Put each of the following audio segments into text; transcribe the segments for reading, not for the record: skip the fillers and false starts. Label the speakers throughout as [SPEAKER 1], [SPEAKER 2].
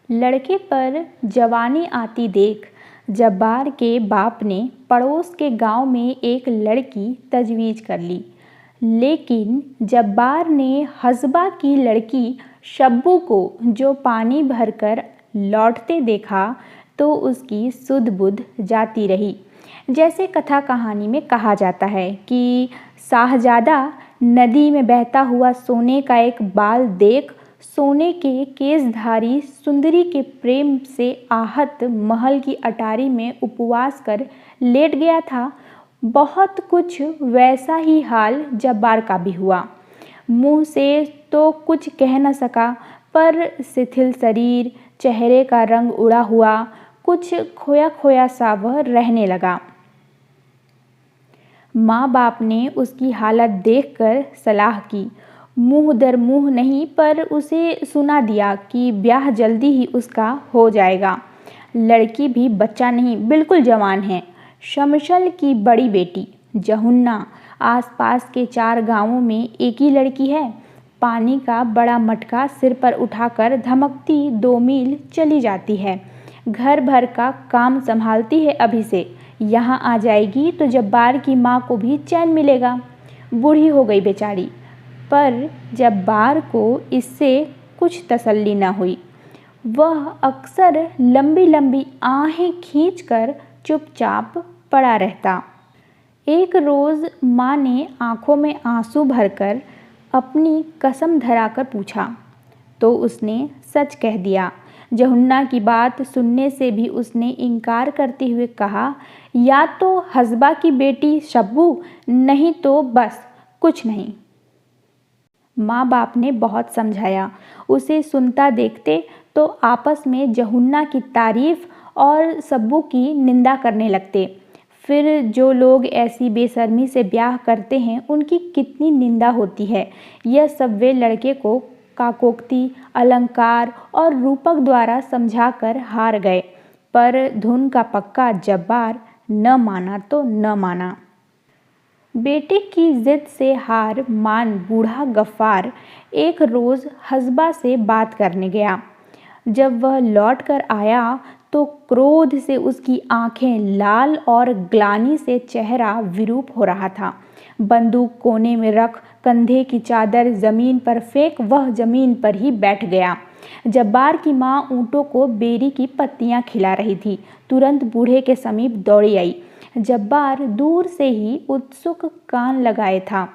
[SPEAKER 1] लड़के पर जवानी आती देख जब्बार के बाप ने पड़ोस के गांव में एक लड़की तजवीज़ कर ली। लेकिन जब्बार ने हस्बा की लड़की शब्बू को जो पानी भरकर लौटते देखा तो उसकी सुध बुध जाती रही। जैसे कथा कहानी में कहा जाता है कि शाहजादा नदी में बहता हुआ सोने का एक बाल देख सोने के केसधारी सुंदरी के प्रेम से आहत महल की अटारी में उपवास कर लेट गया था। बहुत कुछ वैसा ही हाल जब्बार का भी हुआ। मुंह से तो कुछ कह न सका, पर शिथिल शरीर, चेहरे का रंग उड़ा हुआ, कुछ खोया खोया सा वह रहने लगा। माँ बाप ने उसकी हालत देखकर सलाह की। मुँह दर मुँह नहीं, पर उसे सुना दिया कि ब्याह जल्दी ही उसका हो जाएगा। लड़की भी बच्चा नहीं, बिल्कुल जवान है। शमशल की बड़ी बेटी जहुन्ना। आसपास के 4 गांवों में एक ही लड़की है। पानी का बड़ा मटका सिर पर उठाकर धमकती 2 मील चली जाती है। घर भर का काम संभालती है अभी से। यहाँ आ जाएगी तो जब्बार की माँ को भी चैन मिलेगा। बूढ़ी हो गई बेचारी, पर जब्बार को इससे कुछ तसल्ली न हुई। वह अक्सर लंबी लंबी आहें खींचकर चुपचाप पड़ा रहता। एक रोज़ माँ ने आंखों में आंसू भरकर अपनी कसम धराकर पूछा, तो उसने सच कह दिया। जहुन्ना की बात सुनने से भी उसने इनकार करते हुए कहा, या तो हस्बा की बेटी शब्बू, नहीं तो बस कुछ नहीं। माँ बाप ने बहुत समझाया। उसे सुनता देखते तो आपस में जहुन्ना की तारीफ और शब्बू की निंदा करने लगते। फिर जो लोग ऐसी बेशर्मी से ब्याह करते हैं उनकी कितनी निंदा होती है। यह सब वे लड़के को काकोक्ति, अलंकार और रूपक द्वारा समझाकर हार गए, पर धुन का पक्का जब्बार न माना तो न माना। बेटे की जिद से हार मान बूढ़ा गफ्फार एक रोज़ हस्बा से बात करने गया। जब वह लौट कर आया तो क्रोध से उसकी आंखें लाल और ग्लानि से चेहरा विरूप हो रहा था। बंदूक कोने में रख, कंधे की चादर जमीन पर फेंक वह जमीन पर ही बैठ गया। जब्बार की माँ ऊँटों को बेरी की पत्तियाँ खिला रही थी। तुरंत बूढ़े के समीप दौड़ी आई। जब्बार दूर से ही उत्सुक कान लगाए था।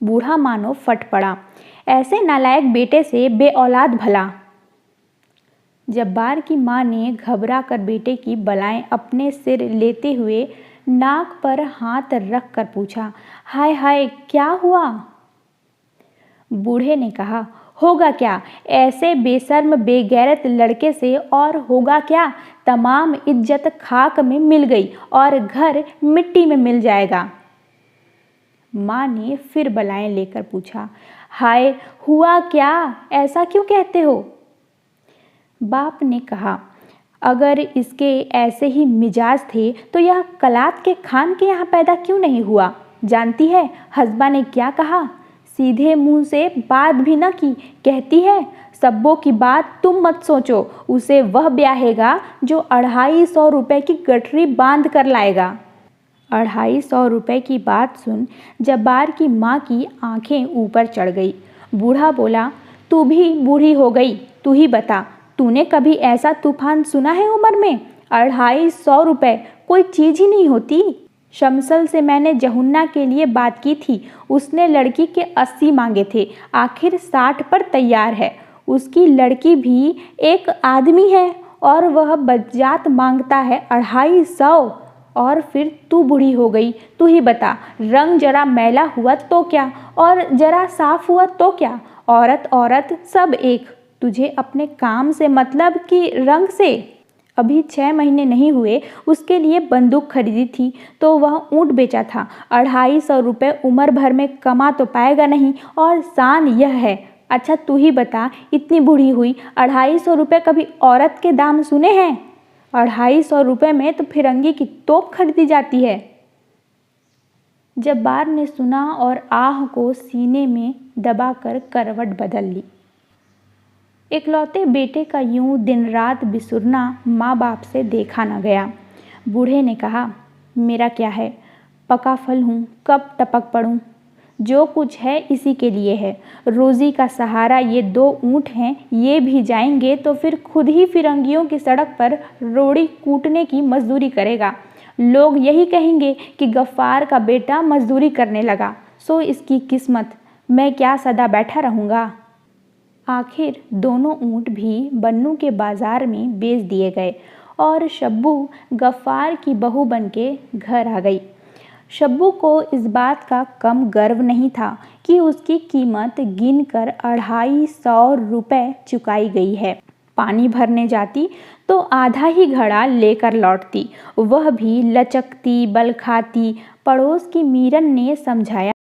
[SPEAKER 1] बूढ़ा मानो फट पड़ा। ऐसे नालायक बेटे से बेऔलाद भला। जब्बार की माँ ने घबरा कर बेटे की बलाएं अपने सिर लेते हुए नाक पर हाथ रख कर पूछा, हाय हाय क्या हुआ? बूढ़े ने कहा, होगा क्या, ऐसे बेशर्म बेगैरत लड़के से और होगा क्या? तमाम इज्जत खाक में मिल गई और घर मिट्टी में मिल जाएगा। माँ ने फिर बलाएं लेकर पूछा, हाय हुआ क्या, ऐसा क्यों कहते हो? बाप ने कहा, अगर इसके ऐसे ही मिजाज थे तो यह कलात के खान के यहाँ पैदा क्यों नहीं हुआ? जानती है हस्बा ने क्या कहा? सीधे मुंह से बात भी न की, कहती है सब्बों की बात तुम मत सोचो, उसे वह ब्याहेगा जो 250 रुपए की गठरी बांध कर लाएगा। 250 रुपए की बात सुन जब्बार की माँ की आंखें ऊपर चढ़ गई। बूढ़ा बोला, तू भी बूढ़ी हो गई, तू ही बता, तूने कभी ऐसा तूफान सुना है उम्र में? 250 रुपए कोई चीज़ ही नहीं होती। शमसल से मैंने जहुन्ना के लिए बात की थी, उसने लड़की के 80 मांगे थे, आखिर 60 पर तैयार है। उसकी लड़की भी एक आदमी है और वह बज्जात मांगता है 250। और फिर तू बूढ़ी हो गई, तू ही बता, रंग जरा मैला हुआ तो क्या और जरा साफ हुआ तो क्या? औरत औरत सब एक। तुझे अपने काम से मतलब कि रंग से? अभी 6 महीने नहीं हुए उसके लिए बंदूक खरीदी थी तो वह ऊँट बेचा था। 250 रुपये उम्र भर में कमा तो पाएगा नहीं, और शान यह है। अच्छा तू ही बता, इतनी बूढ़ी हुई 250 रुपये कभी औरत के दाम सुने हैं? 250 रुपये में तो फिरंगी की तोप खरीदी जाती है। जब्बार ने सुना और आह को सीने में दबाकर करवट बदल ली। इकलौते बेटे का यूं दिन रात बिसुरना माँ बाप से देखा न गया। बूढ़े ने कहा, मेरा क्या है, पका फल हूँ, कब टपक पड़ूँ। जो कुछ है इसी के लिए है। रोज़ी का सहारा ये 2 ऊँट हैं, ये भी जाएंगे तो फिर खुद ही फिरंगियों की सड़क पर रोड़ी कूटने की मजदूरी करेगा। लोग यही कहेंगे कि गफ्फार का बेटा मजदूरी करने लगा, सो इसकी किस्मत, मैं क्या सदा बैठा रहूँगा। आखिर दोनों ऊँट भी बन्नू के बाजार में बेच दिए गए और शब्बू गफ्फार की बहू बनके घर आ गई। शब्बू को इस बात का कम गर्व नहीं था कि उसकी कीमत गिनकर 250 रुपये चुकाई गई है। पानी भरने जाती तो आधा ही घड़ा लेकर लौटती, वह भी लचकती बल खाती। पड़ोस की मीरन ने समझाया,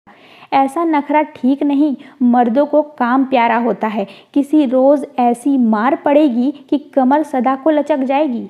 [SPEAKER 1] ऐसा नखरा ठीक नहीं, मर्दों को काम प्यारा होता है। किसी रोज़ ऐसी मार पड़ेगी कि कमर सदा को लचक जाएगी।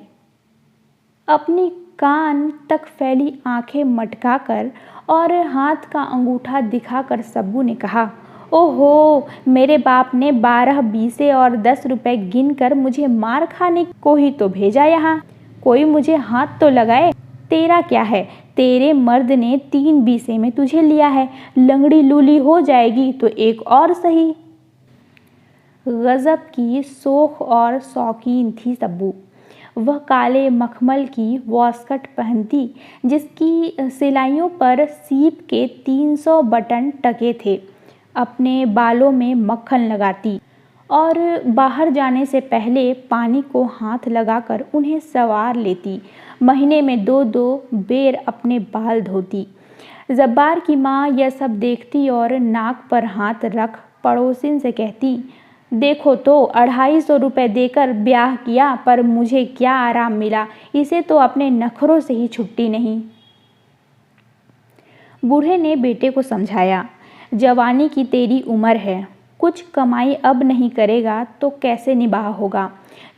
[SPEAKER 1] अपनी कान तक फैली आंखें मटकाकर और हाथ का अंगूठा दिखाकर सब्बू ने कहा, ओहो, मेरे बाप ने 12 बीसे और 10 रुपए गिनकर मुझे मार खाने को ही तो भेजा यहाँ। कोई मुझे हाथ तो लगाए। तेरा क्या है, तेरे मर्द ने 3 बीसे में तुझे लिया है। लंगड़ी लूली हो जाएगी तो एक और सही। गजब की शौक और शौकीन थी सब्बू। वह काले मखमल की वॉस्कट पहनती, जिसकी सिलाइयों पर सीप के 300 बटन टके थे। अपने बालों में मक्खन लगाती और बाहर जाने से पहले पानी को हाथ लगाकर उन्हें संवार लेती। महीने में 2-2 बेर अपने बाल धोती। जब्बार की माँ यह सब देखती और नाक पर हाथ रख पड़ोसिन से कहती, देखो तो 250 रुपये देकर ब्याह किया, पर मुझे क्या आराम मिला। इसे तो अपने नखरों से ही छुट्टी नहीं। बूढ़े ने बेटे को समझाया, जवानी की तेरी उम्र है, कुछ कमाई अब नहीं करेगा तो कैसे निबाह होगा।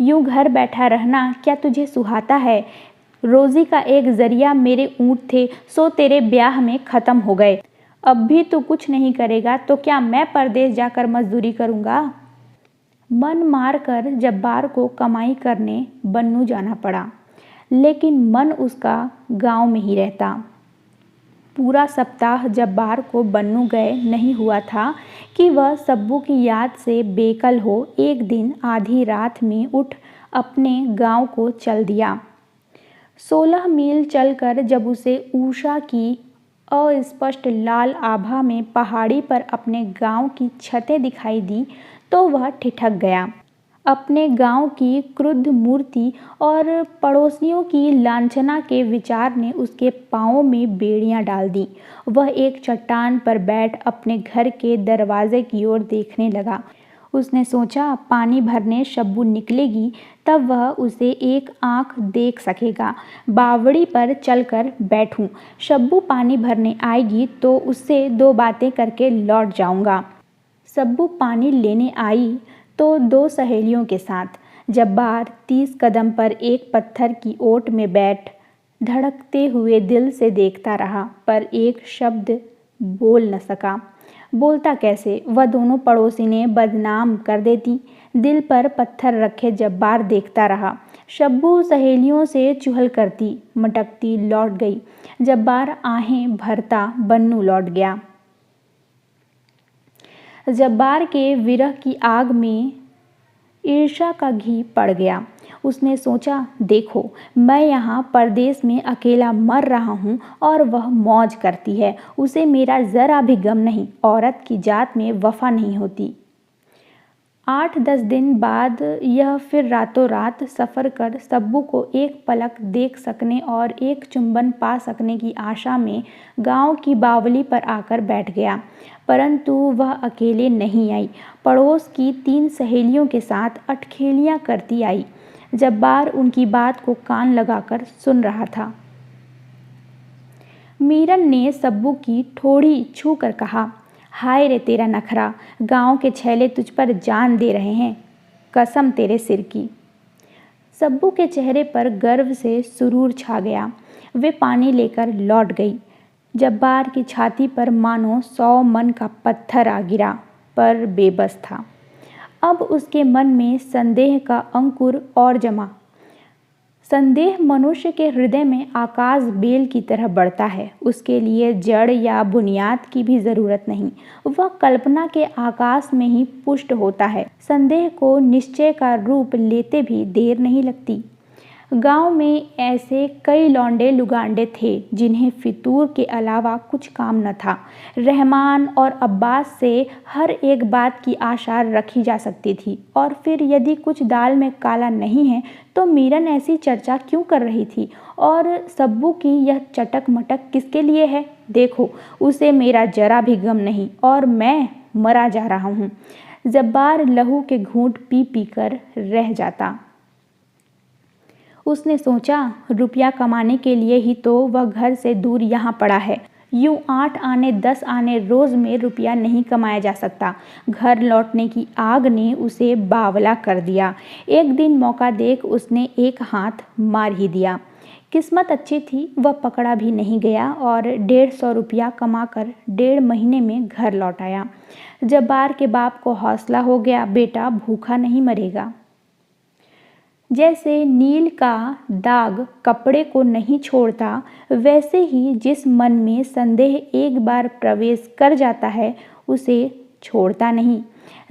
[SPEAKER 1] यूं घर बैठा रहना क्या तुझे सुहाता है। रोज़ी का एक जरिया मेरे ऊँट थे, सो तेरे ब्याह में ख़त्म हो गए। अब भी तू कुछ नहीं करेगा तो क्या मैं परदेश जाकर मजदूरी करूँगा। मन मार कर जब्बार को कमाई करने बन्नू जाना पड़ा, लेकिन मन उसका गांव में ही रहता। पूरा सप्ताह जब्बार को बन्नू गए नहीं हुआ था कि वह सब्बू की याद से बेकल हो एक दिन आधी रात में उठ अपने गांव को चल दिया। 16 मील चलकर जब उसे उषा की अस्पष्ट लाल आभा में पहाड़ी पर अपने गांव की छतें दिखाई दी तो वह ठिठक गया। अपने गांव की क्रुद्ध मूर्ति और पड़ोसियों की लांछना के विचार ने उसके पाँवों में बेड़ियां डाल दी। वह एक चट्टान पर बैठ अपने घर के दरवाजे की ओर देखने लगा। उसने सोचा, पानी भरने शब्बू निकलेगी तब वह उसे एक आंख देख सकेगा। बावड़ी पर चलकर बैठूं, शब्बू पानी भरने आएगी तो उससे 2 बातें करके लौट जाऊंगा। सब्बू पानी लेने आई तो 2 सहेलियों के साथ। जब्बार 30 कदम पर एक पत्थर की ओट में बैठ धड़कते हुए दिल से देखता रहा, पर एक शब्द बोल न सका। बोलता कैसे, वह दोनों पड़ोसी ने बदनाम कर देती। दिल पर पत्थर रखे जब्बार देखता रहा। शब्बू सहेलियों से चुहल करती मटकती लौट गई। जब्बार आहें भरता बन्नू लौट गया। जब्बार के विरह की आग में ईर्ष्या का घी पड़ गया। उसने सोचा, देखो, मैं यहाँ परदेश में अकेला मर रहा हूँ और वह मौज करती है। उसे मेरा ज़रा भी गम नहीं। औरत की जात में वफा नहीं होती। 8-10 दिन बाद यह फिर रातों रात सफ़र कर सब्बू को एक पलक देख सकने और एक चुंबन पा सकने की आशा में गांव की बावली पर आकर बैठ गया। परंतु वह अकेले नहीं आई, पड़ोस की 3 सहेलियों के साथ अटखेलियाँ करती आई। जब्बार उनकी बात को कान लगाकर सुन रहा था। मीरन ने सब्बू की ठोड़ी छू कर कहा, हाय रे तेरा नखरा, गांव के छैले तुझ पर जान दे रहे हैं, कसम तेरे सिर की। सब्बू के चेहरे पर गर्व से सुरूर छा गया। वे पानी लेकर लौट गई। जब्बार की छाती पर मानो 100 मन का पत्थर आ गिरा, पर बेबस था। अब उसके मन में संदेह का अंकुर और जमा। संदेह मनुष्य के हृदय में आकाश बेल की तरह बढ़ता है। उसके लिए जड़ या बुनियाद की भी जरूरत नहीं, वह कल्पना के आकाश में ही पुष्ट होता है। संदेह को निश्चय का रूप लेते भी देर नहीं लगती। गांव में ऐसे कई लौंडे लुगांडे थे जिन्हें फितूर के अलावा कुछ काम न था। रहमान और अब्बास से हर एक बात की आशा रखी जा सकती थी। और फिर यदि कुछ दाल में काला नहीं है तो मीरन ऐसी चर्चा क्यों कर रही थी? और सब्बू की यह चटक मटक किसके लिए है? देखो, उसे मेरा जरा भी गम नहीं और मैं मरा जा रहा हूँ। जब्बार लहू के घूंट पी पी कर रह जाता। उसने सोचा, रुपया कमाने के लिए ही तो वह घर से दूर यहाँ पड़ा है। यूं 8 आने 10 आने रोज में रुपया नहीं कमाया जा सकता। घर लौटने की आग ने उसे बावला कर दिया। एक दिन मौका देख उसने एक हाथ मार ही दिया। किस्मत अच्छी थी, वह पकड़ा भी नहीं गया और 150 रुपया कमाकर 1.5 महीने में घर लौट आया। जब्बार के बाप को हौसला हो गया, बेटा भूखा नहीं मरेगा। जैसे नील का दाग कपड़े को नहीं छोड़ता, वैसे ही जिस मन में संदेह एक बार प्रवेश कर जाता है उसे छोड़ता नहीं।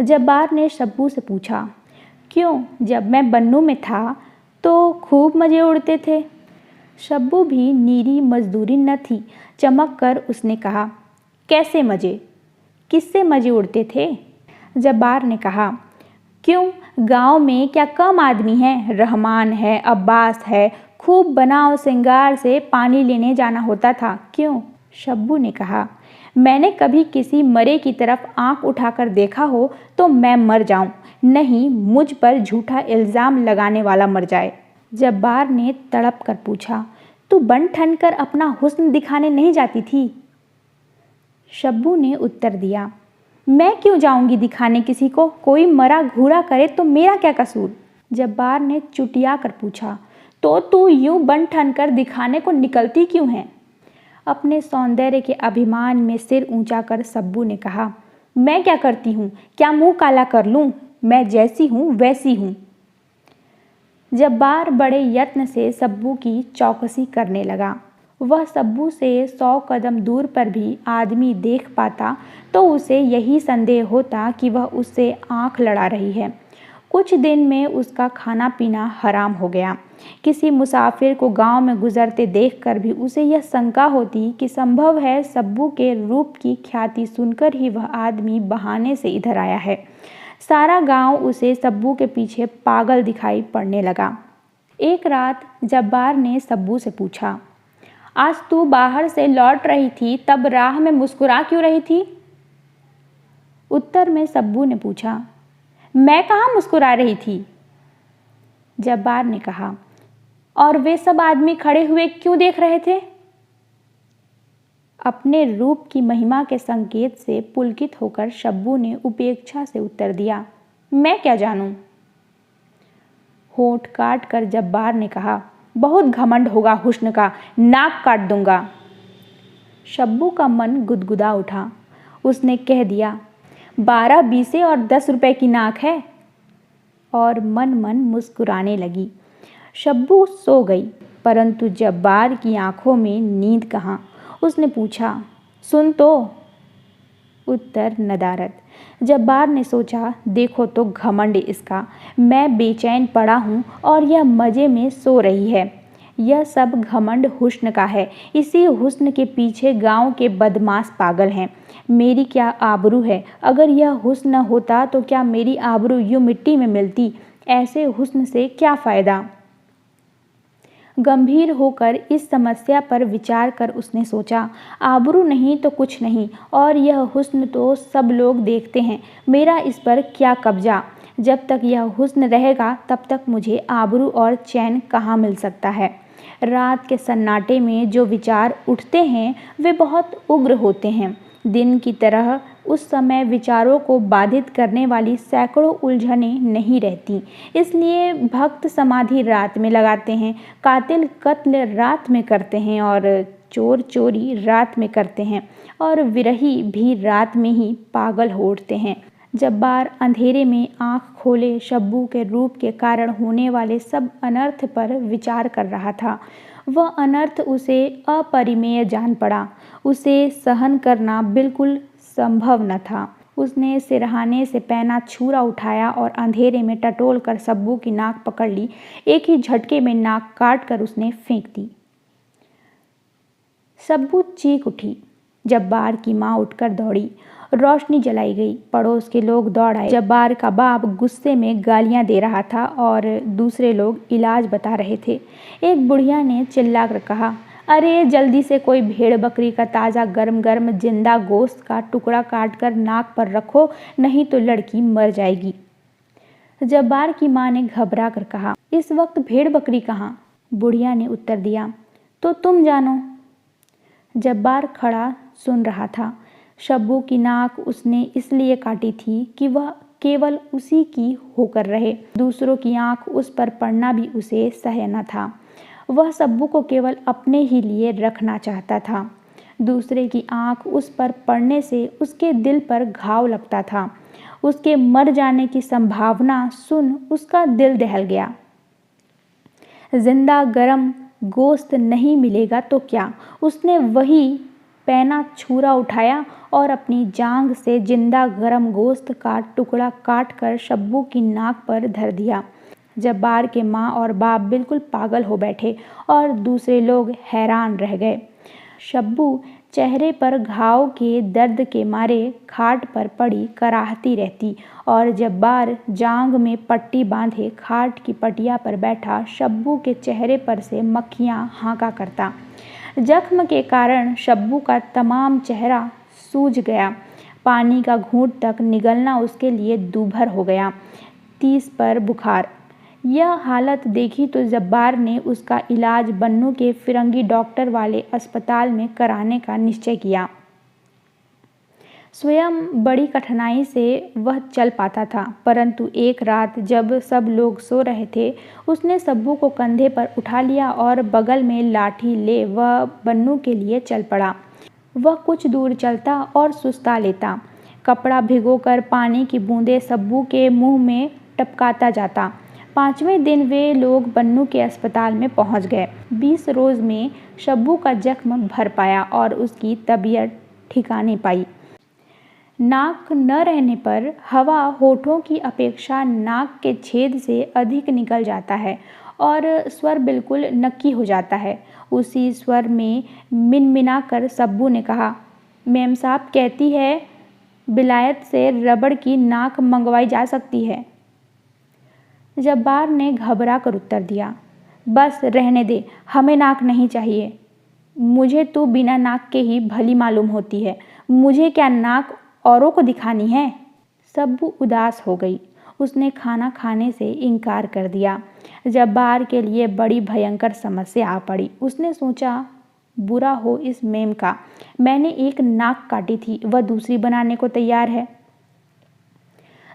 [SPEAKER 1] जब्बार ने शब्बू से पूछा, क्यों, जब मैं बन्नू में था तो खूब मज़े उड़ते थे? शब्बू भी नीरी मजदूरी न थी। चमक कर उसने कहा, कैसे मज़े? किससे मज़े उड़ते थे? जब्बार ने कहा, क्यों, गांव में क्या कम आदमी हैं? रहमान है, अब्बास है, खूब बनाव सिंगार से पानी लेने जाना होता था। क्यों? शब्बू ने कहा, मैंने कभी किसी मरे की तरफ आंख उठाकर देखा हो तो मैं मर जाऊं, नहीं मुझ पर झूठा इल्ज़ाम लगाने वाला मर जाए। जब्बार ने तड़प कर पूछा, तू बन ठन कर अपना हुस्न दिखाने नहीं जाती थी? शब्बू ने उत्तर दिया, मैं क्यों जाऊंगी दिखाने किसी को? कोई मरा घूरा करे तो मेरा क्या कसूर? जब्बार ने चुटिया कर पूछा, तो तू यूं बन ठन कर दिखाने को निकलती क्यों है? अपने सौंदर्य के अभिमान में सिर ऊंचा कर सब्बू ने कहा, मैं क्या करती हूँ? क्या मुंह काला कर लूँ? मैं जैसी हूँ वैसी हूँ। जब्बार बड़े यत्न से सब्बू की चौकसी करने लगा। वह सब्बू से 100 कदम दूर पर भी आदमी देख पाता तो उसे यही संदेह होता कि वह उससे आंख लड़ा रही है। कुछ दिन में उसका खाना पीना हराम हो गया। किसी मुसाफिर को गांव में गुजरते देखकर भी उसे यह शंका होती कि संभव है सब्बू के रूप की ख्याति सुनकर ही वह आदमी बहाने से इधर आया है। सारा गांव उसे सब्बू के पीछे पागल दिखाई पड़ने लगा। एक रात जब्बार ने सब्बू से पूछा, आज तू बाहर से लौट रही थी तब राह में मुस्कुरा क्यों रही थी? उत्तर में सब्बू ने पूछा, मैं कहाँ मुस्कुरा रही थी? जब्बार ने कहा, और वे सब आदमी खड़े हुए क्यों देख रहे थे? अपने रूप की महिमा के संकेत से पुलकित होकर शब्बू ने उपेक्षा से उत्तर दिया, मैं क्या जानूं? होंठ काट कर जब्बार ने कहा, बहुत घमंड होगा हुस्न का, नाक काट दूंगा। शब्बू का मन गुदगुदा उठा। उसने कह दिया, 12 बीसे और 10 रुपए की नाक है, और मन मन मुस्कुराने लगी। शब्बू सो गई, परंतु जब्बार की आंखों में नींद कहाँ। उसने पूछा, सुन तो? उत्तर नदारद। जब्बार ने सोचा, देखो तो घमंड इसका, मैं बेचैन पड़ा हूँ और यह मज़े में सो रही है। यह सब घमंड हुस्न का है। इसी हुस्न के पीछे गांव के बदमाश पागल हैं। मेरी क्या आबरू है? अगर यह हुस्न न होता तो क्या मेरी आबरू यूं मिट्टी में मिलती? ऐसे हुस्न से क्या फ़ायदा? गंभीर होकर इस समस्या पर विचार कर उसने सोचा, आबरू नहीं तो कुछ नहीं, और यह हुस्न तो सब लोग देखते हैं, मेरा इस पर क्या कब्जा? जब तक यह हुस्न रहेगा तब तक मुझे आबरू और चैन कहाँ मिल सकता है? रात के सन्नाटे में जो विचार उठते हैं वे बहुत उग्र होते हैं। दिन की तरह उस समय विचारों को बाधित करने वाली सैकड़ों उलझनें नहीं रहती। इसलिए भक्त समाधि रात में लगाते हैं, कातिल कत्ल रात में करते हैं, और चोर चोरी रात में करते हैं, और विरही भी रात में ही पागल हो उठते हैं। जब्बार अंधेरे में आंख खोले शब्बू के रूप के कारण होने वाले सब अनर्थ पर विचार कर रहा था। वह अनर्थ उसे अपरिमेय जान पड़ा। उसे सहन करना बिल्कुल संभव न था। उसने सिरहाने से पैना छुरा उठाया और अंधेरे में टटोल कर शब्बू की नाक पकड़ ली। एक ही झटके में नाक काट कर उसने फेंक दी। शब्बू चीख उठी। जब्बार की माँ उठकर दौड़ी। रोशनी जलाई गई। पड़ोस के लोग दौड़ आए। जब्बार का बाप गुस्से में गालियां दे रहा था और दूसरे लोग इलाज बता रहे थे। एक बुढ़िया ने चिल्लाकर कहा, अरे जल्दी से कोई भेड़ बकरी का ताज़ा गर्म गर्म जिंदा गोश्त का टुकड़ा काटकर नाक पर रखो, नहीं तो लड़की मर जाएगी। जब्बार की माँ ने घबरा कर कहा, इस वक्त भेड़ बकरी कहाँ? बुढ़िया ने उत्तर दिया, तो तुम जानो। जब्बार खड़ा सुन रहा था। शब्बू की नाक उसने इसलिए काटी थी कि वह केवल उसी की होकर रहे। दूसरों की आंख उस पर पड़ना भी उसे सह्य न था। वह शब्बू को केवल अपने ही लिए रखना चाहता था। दूसरे की आंख उस पर पड़ने से उसके दिल पर घाव लगता था। उसके मर जाने की संभावना सुन उसका दिल दहल गया। जिंदा गरम गोश्त नहीं मिलेगा तो क्या? उसने वही पैना छुरा उठाया और अपनी जांघ से जिंदा गरम गोश्त का टुकड़ा काट कर शब्बू की नाक पर धर दिया। जब्बार के माँ और बाप बिल्कुल पागल हो बैठे और दूसरे लोग हैरान रह गए। शब्बू चेहरे पर घाव के दर्द के मारे खाट पर पड़ी कराहती रहती और जब्बार जांघ में पट्टी बांधे खाट की पटिया पर बैठा शब्बू के चेहरे पर से मक्खियाँ हाँका करता। जख्म के कारण शब्बू का तमाम चेहरा सूज गया। पानी का घूंट तक निगलना उसके लिए दूभर हो गया। 30 पर बुखार। यह हालत देखी तो जब्बार ने उसका इलाज बन्नू के फिरंगी डॉक्टर वाले अस्पताल में कराने का निश्चय किया। स्वयं बड़ी कठिनाई से वह चल पाता था, परंतु एक रात जब सब लोग सो रहे थे, उसने शब्बू को कंधे पर उठा लिया और बगल में लाठी ले वह बन्नू के लिए चल पड़ा। वह कुछ दूर चलता और सुस्ता लेता। कपड़ा भिगोकर पानी की बूंदें शब्बू के मुंह में टपकाता जाता। 5वें दिन वे लोग बन्नू के अस्पताल में पहुंच गए। 20 रोज में शब्बू का जख्म भर पाया और उसकी तबीयत ठिकाने पाई। नाक न रहने पर हवा होठों की अपेक्षा नाक के छेद से अधिक निकल जाता है और स्वर बिल्कुल नक्की हो जाता है। उसी स्वर में मिनमिना कर शब्बू ने कहा, मेम साहब कहती है विलायत से रबड़ की नाक मंगवाई जा सकती है। जब्बार ने घबरा कर उत्तर दिया, बस रहने दे, हमें नाक नहीं चाहिए। मुझे तो बिना नाक के ही भली मालूम होती है, मुझे क्या नाक औरों को दिखानी है? शब्बू उदास हो गई। उसने खाना खाने से इनकार कर दिया। जब्बार के लिए बड़ी भयंकर समस्या आ पड़ी। उसने सोचा, बुरा हो इस मेम का, मैंने एक नाक काटी थी, वह दूसरी बनाने को तैयार है।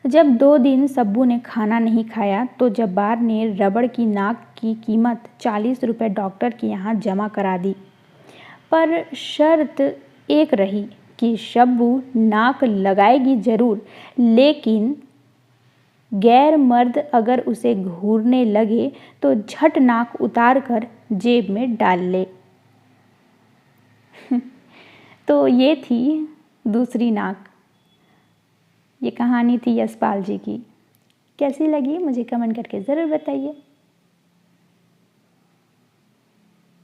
[SPEAKER 1] जब 2 दिन शब्बू ने खाना नहीं खाया तो जब्बार ने रबड़ की नाक की कीमत 40 रुपये डॉक्टर के यहाँ जमा करा दी। पर शर्त एक रही कि शब्बू नाक लगाएगी जरूर, लेकिन गैर मर्द अगर उसे घूरने लगे तो झट नाक उतार कर जेब में डाल ले। तो ये थी दूसरी नाक। ये कहानी थी यशपाल जी की। कैसी लगी मुझे कमेंट करके ज़रूर बताइए।